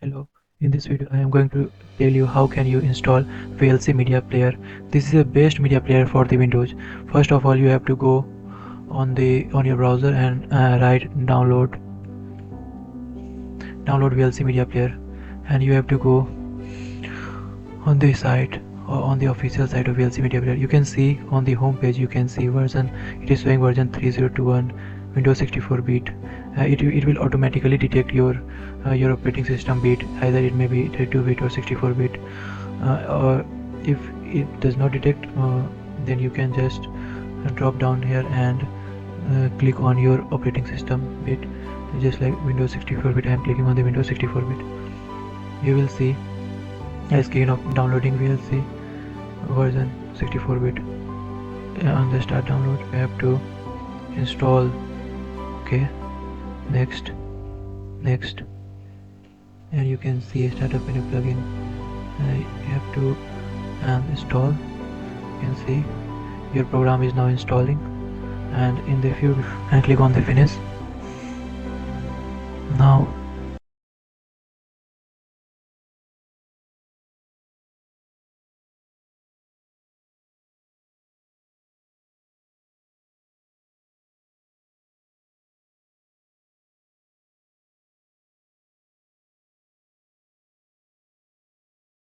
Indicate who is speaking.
Speaker 1: Hello, in this video I am going to tell you how can you install VLC Media Player. This is the best media player for the Windows. First of all, you have to go on your browser and write download VLC Media Player, and you have to go on the site or on the official site of VLC Media Player. You can see on the home page, you can see version. It is showing version 3021 Windows 64-bit. It will automatically detect your operating system bit, either it may be 32-bit or 64-bit. Or if it does not detect, then you can just drop down here and click on your operating system bit, just like Windows 64-bit. I am clicking on the Windows 64-bit. You will see a screen of downloading VLC version 64-bit. On the start download, you have to install. Okay, next, and you can see a startup menu plugin. You have to install. You can see your program is now installing, and in the field and click on the finish. Now